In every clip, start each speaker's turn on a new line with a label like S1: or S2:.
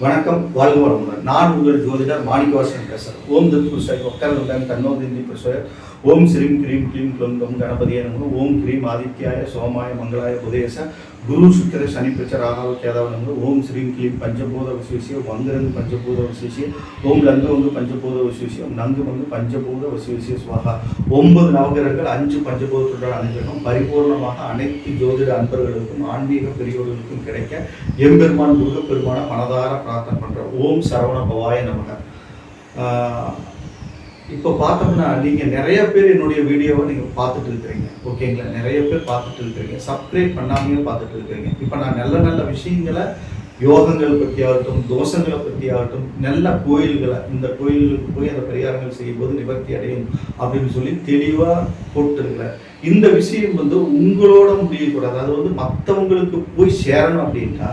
S1: வணக்கம், வாழ்க வளமுடன். நான் உங்கள் ஜோதிடர் மாணிக்கவாசன் பேசுகிறேன். ஓம் தத்புருஷாய் வக்கரனுடன் தன்னோதிந்தி பிரசோய ஓம் ஸ்ரீம் கிரீம் க்ளீம் க்ளம் கணபதியே நமோ ஓம் கிரீம் ஆதித்யாய சோமாய மங்களாய புதேச குரு சுக்கர சனி பிரச்ச ராகவ கேதவ நமோ ஓம் ஸ்ரீம் க்ளீம் பஞ்சபூத விசேஷிய வங்கரங்கு பஞ்சபூத விசேஷிய ஓம் லங்கவங்கு பஞ்சபூத விசேஷியம் நங்கு வங்கு பஞ்சபூத விசேஷிய சுவாகா. 9 நவகிரகங்கள் 5 பஞ்சபூதத்துடன் அனுகிரகம் பரிபூர்ணமாக அனைத்து ஜோதிட அன்பர்களுக்கும் ஆன்மீக பெரியோர்களுக்கும் கிடைக்க எம்பெருமான் முருகப்பெருமான மனதார பிரார்த்தனை பண்ணுறேன். ஓம் சரவண பவாய நமக. இப்போ பார்த்தோம்னா நீங்கள் நிறைய பேர் என்னுடைய வீடியோவை நீங்கள் பார்த்துட்டு இருக்கிறீங்க, ஓகேங்களா? நிறைய பேர் பார்த்துட்டு இருக்கிறீங்க, சப்ஸ்கிரைப் பண்ணாமையும் பார்த்துட்டு இருக்கிறீங்க. இப்போ நான் நல்ல நல்ல விஷயங்களை யோகங்கள் பற்றி ஆகட்டும், தோஷங்களை பற்றி ஆகட்டும், நல்ல கோயில்களை இந்த கோயில்களுக்கு போய் அந்த பரிகாரங்கள் செய்யும்போது நிவர்த்தி அடையும் அப்படின்னு சொல்லி தெளிவாக போட்டுருக்கிறேன். இந்த விஷயம் உங்களோட முடியக்கூடாது, அது மற்றவங்களுக்கு போய் சேரணும். அப்படின்னா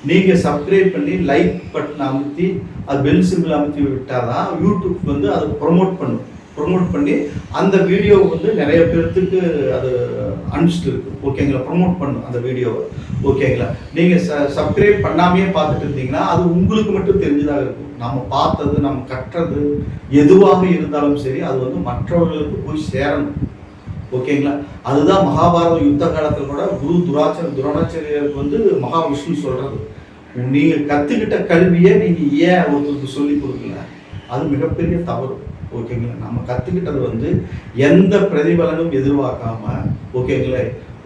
S1: நீங்கள் சப்ஸ்கிரைப் பண்ணி லைக் பட்டன் அமுத்தி அது பெல் சிம்பிள் அமுத்தி விட்டால் தான் யூடியூப் அதை ப்ரொமோட் பண்ணி அந்த வீடியோ நிறைய பேர்த்துக்கு அது அனுப்பிச்சிட்டு இருக்கு, ஓகேங்களா? ப்ரொமோட் பண்ணும் அந்த வீடியோவை, ஓகேங்களா? நீங்கள் சப்ஸ்கிரைப் பண்ணாமையே பார்த்துட்டு இருந்தீங்கன்னா அது உங்களுக்கு மட்டும் தெரிஞ்சதாக இருக்கும். நம்ம பார்த்தது, நம்ம கற்றது எதுவாக இருந்தாலும் சரி அது மற்றவர்களுக்கு போய் சேரணும், ஓகேங்களா? அதுதான் மகாபாரத யுத்த காலத்தில் கூட குரு துரோணாச்சாரியருக்கு மகாவிஷ்ணு சொல்றது, நீங்கள் கற்றுக்கிட்ட கல்வியை நீங்கள் ஏன் ஒருத்தருக்கு சொல்லி கொடுக்கல? அது மிகப்பெரிய தவறு, ஓகேங்களா? நம்ம கற்றுக்கிட்டது எந்த பிரதிபலனும் எதிர்பார்க்காம,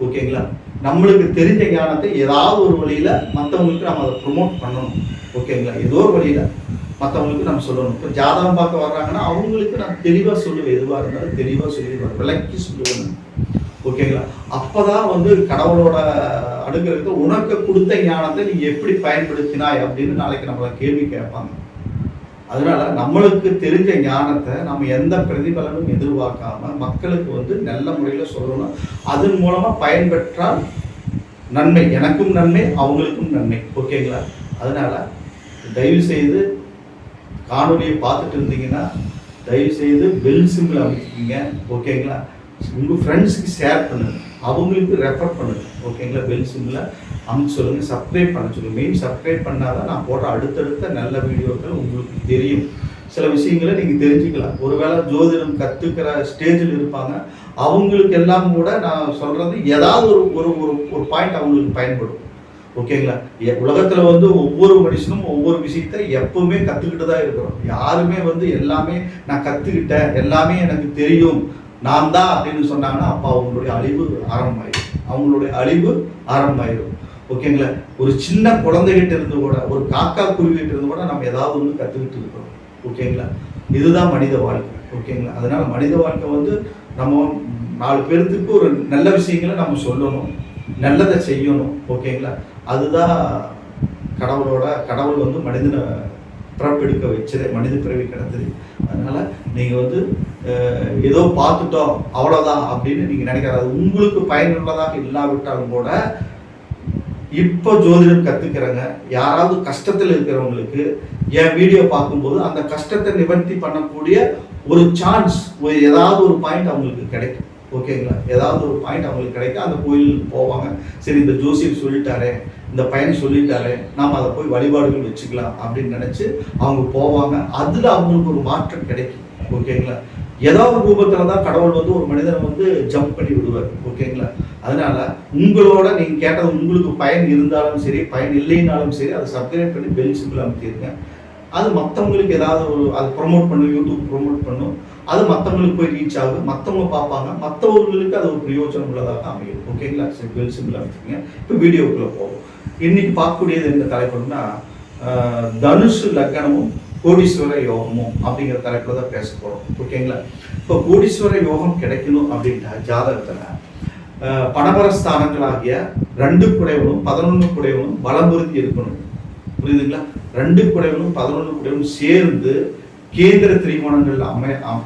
S1: ஓகேங்களா? நம்மளுக்கு தெரிஞ்ச ஞானத்தை ஏதாவது ஒரு வழியில் மற்றவங்களுக்கு நம்ம அதை ப்ரொமோட் பண்ணணும், ஓகேங்களா? ஏதோ ஒரு வழியில் மற்றவங்களுக்கு நம்ம சொல்லணும். இப்போ ஜாதகம் பார்க்க வர்றாங்கன்னா அவங்களுக்கு நான் தெளிவாக சொல்லுவேன், எதுவாக இருந்தாலும் தெளிவாக சொல்லிடுவேன், விளக்கி சொல்லுவேன், ஓகேங்களா? அப்போதான் கடவுளோட அனுகிரகத்தை உனக்கு கொடுத்த ஞானத்தை நீ எப்படி பயன்படுத்தினாய் அப்படின்னு நாளைக்கு நம்மளை கேள்வி கேட்பாங்க. அதனால நம்மளுக்கு தெரிஞ்ச ஞானத்தை நம்ம எந்த பிரதிபலனும் எதிர்பார்க்காம மக்களுக்கு நல்ல முறையில் சொல்லணும். அதன் மூலமாக பயன்பெற்றால் நன்மை, எனக்கும் நன்மை, அவங்களுக்கும் நன்மை, ஓகேங்களா? அதனால தயவு செய்து காணொலியை பார்த்துட்டு இருந்தீங்கன்னா தயவு செய்து பெல் சிம்பிள் அமைச்சிக்கிங்க, ஓகேங்களா? உங்கள் ஃப்ரெண்ட்ஸுக்கு ஷேர் பண்ணுங்க, அவங்களுக்கு ரெஃபர் பண்ணுங்க, ஓகேங்களா? பெல் சிம்பிளை அமைச்சு சொல்லுங்கள், சப்ஸ்கிரைப் பண்ண சொல்லுங்கள். மெயின் சப்ஸ்கிரைப் பண்ணாதான் நான் போடுற அடுத்தடுத்த நல்ல வீடியோக்கள் உங்களுக்கு தெரியும். சில விஷயங்களை நீங்கள் தெரிஞ்சுக்கலாம். ஒருவேளை ஜோதிடம் கற்றுக்கிற ஸ்டேஜில் இருப்பாங்க, அவங்களுக்கு எல்லாம் கூட நான் சொல்கிறது ஏதாவது ஒரு பாயிண்ட் அவங்களுக்கு பயன்படும், ஓகேங்களா? உலகத்தில் ஒவ்வொரு மனுஷனும் ஒவ்வொரு விஷயத்த எப்பவுமே கற்றுக்கிட்டு தான் இருக்கிறோம். யாருமே எல்லாமே நான் கற்றுக்கிட்டேன், எல்லாமே எனக்கு தெரியும், நான் தான் அப்படின்னு சொன்னாங்கன்னா அப்போ அவங்களுடைய அழிவு ஆரம்பமாயிடும், ஓகேங்களா? ஒரு சின்ன குழந்தைகிட்ட இருந்து கூட, ஒரு காக்கா குருவிகிட்ட இருந்து கூட நம்ம ஏதாவது கற்றுக்கிட்டு இருக்கிறோம், ஓகேங்களா? இதுதான் மனித வாழ்க்கை, ஓகேங்களா? அதனால மனித வாழ்க்கை நம்ம 4 பேர்த்துக்கு ஒரு நல்ல விஷயங்களை நம்ம சொல்லணும், நல்லதை செய்யணும், ஓகேங்களா? அதுதான் கடவுள் மனிதனை பிறப்பெடுக்க வச்சதே, மனித பிறவி கிடந்தது. அதனால நீங்கள் ஏதோ பார்த்துட்டோம் அவ்வளோதான் அப்படின்னு நீங்கள் நினைக்காது. உங்களுக்கு பயனுள்ளதாக இல்லாவிட்டாலும் கூட இப்போ ஜோதிடம் கற்றுக்கிறவங்க யாராவது கஷ்டத்தில் இருக்கிறவங்களுக்கு என் வீடியோ பார்க்கும்போது அந்த கஷ்டத்தை நிவர்த்தி பண்ணக்கூடிய ஒரு சான்ஸ், ஏதாவது ஒரு பாயிண்ட் அவங்களுக்கு கிடைக்கும், ஓகேங்களா? ஏதாவது ஒரு பாயிண்ட் அவங்களுக்கு கிடைக்கும். அந்த கோயிலுக்கு போவாங்க, சரி இந்த ஜோசியர் சொல்லிட்டாரே, இந்த பையன் சொல்லிட்டாரே, நாம் அதை போய் வழிபாடுகள் வச்சுக்கலாம் அப்படின்னு நினச்சி அவங்க போவாங்க. அதில் அவங்களுக்கு ஒரு மாற்றம் கிடைக்கும், ஓகேங்களா? ஏதோ ஒரு ரூபத்தில் தான் கடவுள் ஒரு மனிதனை ஜம்ப் பண்ணி விடுவார், ஓகேங்களா? அதனால உங்களோட நீங்கள் கேட்டது உங்களுக்கு பயன் இருந்தாலும் சரி, பயன் இல்லைனாலும் சரி, அதை சப்ஸ்கிரைப் பண்ணி பெல் சிம்பிள் அமைத்திருங்க. அது மற்றவங்களுக்கு ஏதாவது அது ப்ரொமோட் பண்ணும், யூடியூப் ப்ரொமோட் பண்ணும், அது மற்றவங்களுக்கு போய் ரீச் ஆகும், மற்றவங்க பார்ப்பாங்க, மற்றவர்களுக்கு அது ஒரு பிரயோஜனம் உள்ளதாக அமையும், ஓகேங்களா? சரி, பெல் சிம்பிள் அமைச்சிங்க. இப்போ வீடியோக்குள்ளே போகும். இன்னைக்கு பார்க்கக்கூடியது என்ன தலைப்புன்னா தனுசு லக்னமும் கோடீஸ்வர யோகமும் அப்படிங்கிற தலைப்பில் தான் பேச போகிறோம், ஓகேங்களா? இப்போ கோடீஸ்வர யோகம் கிடைக்கணும் அப்படின்னா ஜாதகத்தில் பணபரஸ்தானங்களாகிய 2 குடைவனும் 11 குடைவனும் பலம்புறுத்தி இருக்கணும், புரியுதுங்களா? 2 குடைவனும் 11 குடைவனும் சேர்ந்து கேந்திர திரிகோணங்கள்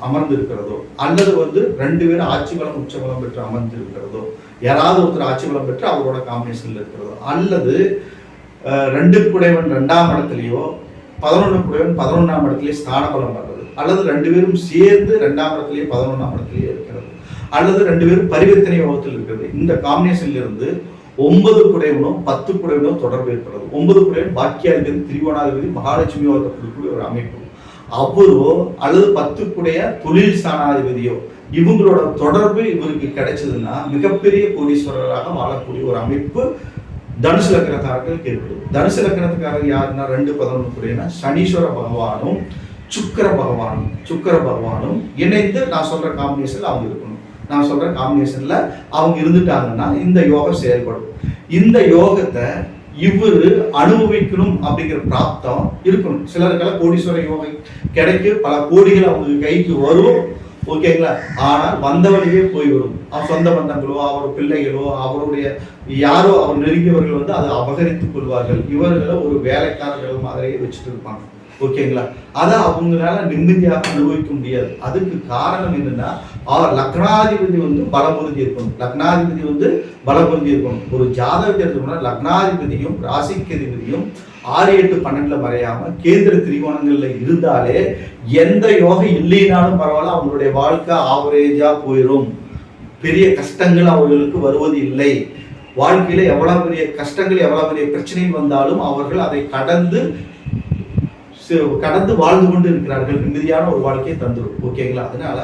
S1: அமர்ந்து இருக்கிறதோ, அல்லது 2 பேரும் ஆட்சி பலம் உச்ச பலம் பெற்று அமர்ந்து இருக்கிறதோ, யாராவது ஒருத்தர் ஆட்சி பலம் பெற்று அவரோட காம்பினேஷன்ல இருக்கிறதோ, அல்லது 2 குடைவன் 2ஆம் இடத்துலையோ 11 குடைவன் 11ஆம் இடத்துலயே ஸ்தான பலம் வர்றது, அல்லது 2 பேரும் சேர்ந்து 2ஆம் இடத்துலயே 11ஆம் இடத்துலயே இருக்கிறது, அல்லது 2 பேரும் பரிவர்த்தனை யோகத்தில் இருக்கிறது. இந்த காம்பினேஷன்ல இருந்து 9 குடையவனும் 10 குடையவனும் தொடர்பு ஏற்படுறது. 9 குடையவன் பாக்கியாதிபதி, திரிகோணாதிபதி, மகாலட்சுமி கூடிய ஒரு அமைப்பு. அவரோ அல்லது 10 குடைய தொழில் ஸ்தானாதிபதியோ இவங்களோட தொடர்பு இவருக்கு கிடைச்சதுன்னா மிகப்பெரிய கோடீஸ்வரராக வாழக்கூடிய ஒரு அமைப்பு தனுசு லக்னக்காரர்களுக்கு ஏற்படும். தனுசு லக்னத்துக்காரர் யாருன்னா 2-11 குடையனா சனீஸ்வர பகவானும் சுக்கிர பகவானும் இணைந்து நான் சொல்ற காம்பினேஷன்ல அவங்க இருக்கணும். நான் சொல்ற காம்பினேஷன்ல அவங்க இருந்துட்டாங்கன்னா இந்த யோகம் செயல்படும். இந்த யோகத்தை இவரு அனுபவிக்கணும் அப்படிங்கிற பிராப்தம் இருக்கணும். சிலருக்கெல்லாம் கோடீஸ்வர யோகம் கிடைக்கு, பல கோடிகள் அவங்க கைக்கு வரும், ஓகேங்களா. ஆனால் வந்த வழியே போய்விடும். அவர் சொந்த பந்தங்களோ அவர் பிள்ளைகளோ அவருடைய யாரோ அவர் நெருங்கியவர்கள் வந்து அதை அபகரித்துக் கொள்வார்கள். இவர்களை ஒரு வேலைக்காரர்கள் மாதிரியே வச்சுட்டு இருப்பாங்க, ஓகேங்களா. அதை அவங்களால நிம்மதியாக அனுபவிக்க முடியாது. அதுக்கு காரணம் என்னன்னா லக்னாதிபதி வந்து பலமுறுதி இருக்கணும். லக்னாதிபதி வந்து பலமுறுதி இருக்கணும். ஒரு ஜாதகத்தை எடுத்துக்கணும்னா லக்னாதிபதியும் ராசிக்கதிபதியும் 6-8-12 மறையாம கேந்திர திரிகோணங்கள்ல இருந்தாலே எந்த யோகம் இல்லைனாலும் பரவாயில்ல, அவங்களுடைய வாழ்க்கை ஆவரேஜா போயிடும். பெரிய கஷ்டங்கள் அவர்களுக்கு வருவது இல்லை. வாழ்க்கையில எவ்வளவு பெரிய கஷ்டங்கள் எவ்வளவு பெரிய பிரச்சனைகள் வந்தாலும் அவர்கள் அதை கடந்து வாழ்ந்து கொண்டு இருக்கிறார்கள். நிம்மதியான ஒரு வாழ்க்கையை தந்துடும், ஓகேங்களா. அதனால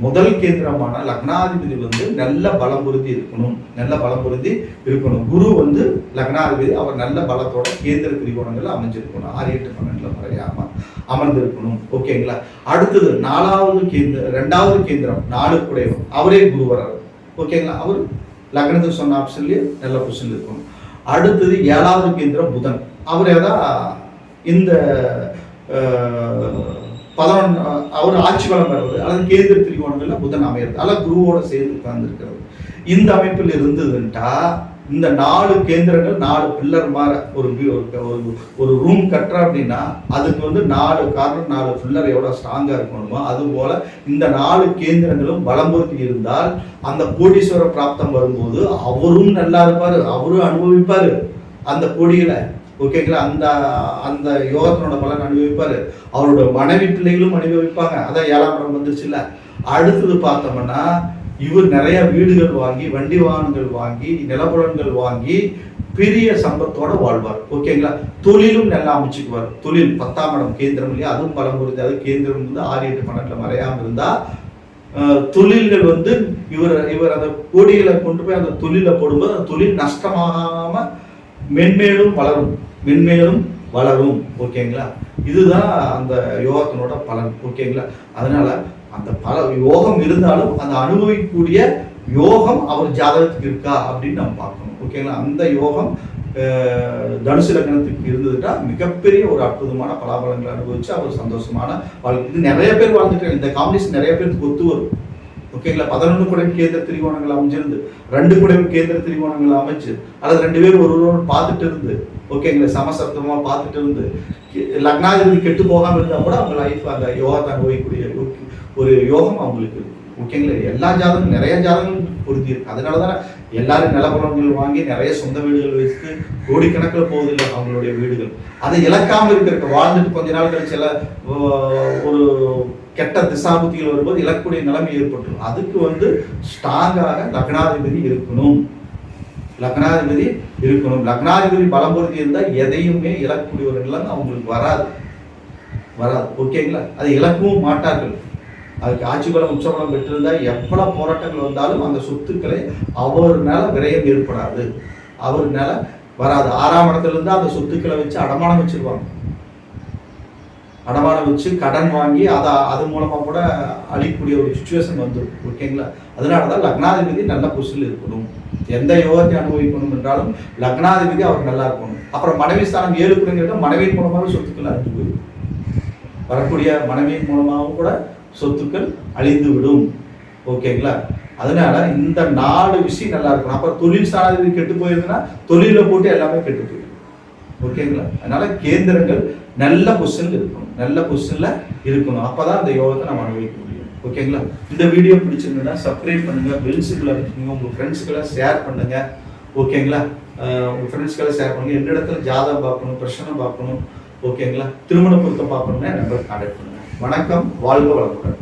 S1: முதல் கேந்திரமான லக்னாதிபதி வந்து நல்ல பலம் பொருந்தி இருக்கணும். குரு வந்து லக்னாதிபதி, அவர் நல்ல பலத்தோட கேந்திர திரிகோணங்கள் அமைஞ்சிருக்கணும். 6-8-12 மறையாம அமர்ந்திருக்கணும், ஓகேங்களா. அடுத்தது 2வது கேந்திரம் 4 குடையவன், அவரே குரு வர்றாரு, ஓகேங்களா. அவர் லக்னத்துக்கு சொன்ன ஆப்ஷன்லயே நல்ல பொசிஷன் இருக்கணும். அடுத்தது 7வது கேந்திரம் புதன், அவரே தான் இந்த 11 அவர் ஆட்சி பலம் பெறுவது அல்லது கேந்திர திரிகோணங்கள்ல புதன் அமையிறது அல்ல குருவோட சேர்ந்து உட்கார்ந்து இருக்கிறது. இந்த அமைப்பில் இருந்ததுன்ட்டா இந்த 4 கேந்திரங்கள் 4 பில்லர் மாதிரி ஒரு ரூம் கட்டுற அப்படின்னா அதுக்கு வந்து 4 காரணம் 4 பில்லர் எவ்வளவு ஸ்ட்ராங்கா இருக்கணுமோ அது போல இந்த 4 கேந்திரங்களும் பலம்பொருத்தி இருந்தால் அந்த கோடீஸ்வர பிராப்தம் வரும்போது அவரும் நல்லா இருப்பாரு, அவரும் அனுபவிப்பாரு அந்த கோடிகளை, ஓகேங்களா. அந்த யோகத்தினோட பலன் அனுபவிப்பாரு, அவரோட மனைவி பிள்ளைகளும் அனுபவிப்பாங்க. அதான் 7ஆம் இடம் வந்துருச்சு இல்ல. அடுத்தது பார்த்தோம்னா இவர் நிறைய வீடுகள் வாங்கி, வண்டி வாகனங்கள் வாங்கி, நிலப்புலன்கள் வாங்கி பெரிய சம்பத்தோட வாழ்வார், ஓகேங்களா. தொழிலும் நல்லா அமைச்சுக்குவார். தொழில் 10ஆம் இடம் கேந்திரம் இல்லையா, அதுவும் பலம் புரியுது. அது கேந்திரம் வந்து 6-8-12 மறையாம இருந்தா தொழில்கள் வந்து இவர் அந்த கோடிகளை கொண்டு போய் அந்த தொழில போடும்போது அந்த தொழில் நஷ்டமாகாம மென்மேலும் வளரும், ஓகேங்களா. இதுதான் அந்த யோகத்தினோட பலன், ஓகேங்களா. அதனால அந்த பல யோகம் இருந்தாலும் அந்த அனுபவிக்கக்கூடிய யோகம் அவர் ஜாதகத்துக்கு இருக்கா அப்படின்னு நம்ம பார்க்கணும், ஓகேங்களா. அந்த யோகம் தனுசு லக்னத்துக்கு இருந்ததுட்டா மிகப்பெரிய ஒரு அற்புதமான பலாபலங்களை அனுபவிச்சு அவர் சந்தோஷமான வாழ்க்கை. இது நிறைய பேர் வாழ்ந்துட்டு இந்த காம்பினேஷன் நிறைய பேருக்கு ஒத்து வரும், ஓகேங்களா. 11 குடையும் கேந்திர திரிகோணங்கள் அமைஞ்சிருந்து 2 குடையும் கேந்திர திரிகோணங்கள் அமைச்சு அல்லது 2 பேரும் ஒரு பார்த்துட்டு இருந்து, ஓகேங்களா, சமசப்தமா பார்த்துட்டு இருந்து லக்னாதிபதி கெட்டு போகாம இருந்தா கூட அவங்க லைஃப் அந்த யோகத்தை அனுபவிக்கக்கூடிய ஒரு யோகம் அவங்களுக்கு இருக்கு, ஓகேங்களா. எல்லா ஜாதகம் நிறைய ஜாதகங்கள் பொருத்தி இருக்கு. அதனாலதான் எல்லாரும் நிலப்புலங்கள் வாங்கி நிறைய சொந்த வீடுகள் வச்சுட்டு கோடிக்கணக்கில் போவதில்லை அவங்களுடைய வீடுகள். அதை இழக்காம இருக்கிற வாழ்ந்துட்டு கொஞ்ச நாள் கழிச்சு ஒரு கெட்ட திசாபுத்திகள் வரும்போது இழக்கக்கூடிய நிலைமை ஏற்பட்டுரும். அதுக்கு வந்து ஸ்ட்ராங்காக லக்னாதிபதி இருக்கணும். லக்னாதிபதி பலம் பொருத்தி இருந்தால் எதையுமே இழக்கக்கூடிய ஒரு நிலைமை அவங்களுக்கு வராது, ஓகேங்களா. அதை இழக்கவும் மாட்டார்கள். அதுக்கு ஆட்சி பலம் உச்சபலம் பெற்றிருந்தா எவ்வளவு போராட்டங்கள் வந்தாலும் அந்த சொத்துக்களை அவர் மேல விரயம் ஏற்படாது, அவர் மேல வராது. 6ஆம் இடத்துல இருந்து அந்த சொத்துக்களை வச்சு அடமானம் வச்சிருவாங்க. அடமானம் வச்சு கடன் வாங்கி அது மூலமா கூட அழிக்கக்கூடிய ஒரு சுச்சுவேஷன் வந்துடும், ஓகேங்களா. அதனாலதான் லக்னாதிபதி நல்ல பொசிஷன்ல இருக்கணும். எந்த யோகத்தை அனுபவிக்கணும் என்றாலும் லக்னாதிபதி அவர் நல்லா இருக்கணும். அப்புறம் மனைவி ஸ்தானம் 7 குடைங்கிறத மனைவியின் மூலமாக சொத்துக்கள் அழிஞ்சு போயிடும். வரக்கூடிய மனைவியின் மூலமாகவும் கூட சொத்துக்கள் அழிந்து விடும், ஓகேங்களா. அதனால இந்த 4 விஷயம் நல்லா இருக்கணும். அப்புறம் தொழில் ஸ்தானாதிபதி கெட்டு போயிருந்ததுன்னா தொழில போட்டு எல்லாமே கெட்டு போயிடும், ஓகேங்களா. அதனால கேந்திரங்கள் நல்ல பொசிஷன்ல இருக்கணும். அப்பதான் அந்த யோகத்தை நம்ம அனுபவிக்க முடியும், ஓகேங்களா. இந்த வீடியோ பிடிச்சிருந்ததுன்னா சப்ஸ்கிரைப் பண்ணுங்க, பெல் சிம்பிள் அழுத்துங்க, உங்க ஃப்ரெண்ட்ஸ்களை ஷேர் பண்ணுங்க, ஓகேங்களா. உங்க ஃப்ரெண்ட்ஸ்களை ஷேர் பண்ணுங்க. எந்த இடத்துல ஜாதகம் பார்க்கணும், பிரச்சனை பார்க்கணும், ஓகேங்களா, திருமண பொருத்தம் பார்க்கணும்னா நம்பர் கான்டாக்ட் பண்ணுங்க. வணக்கம், வாழ்க வளமுடன்.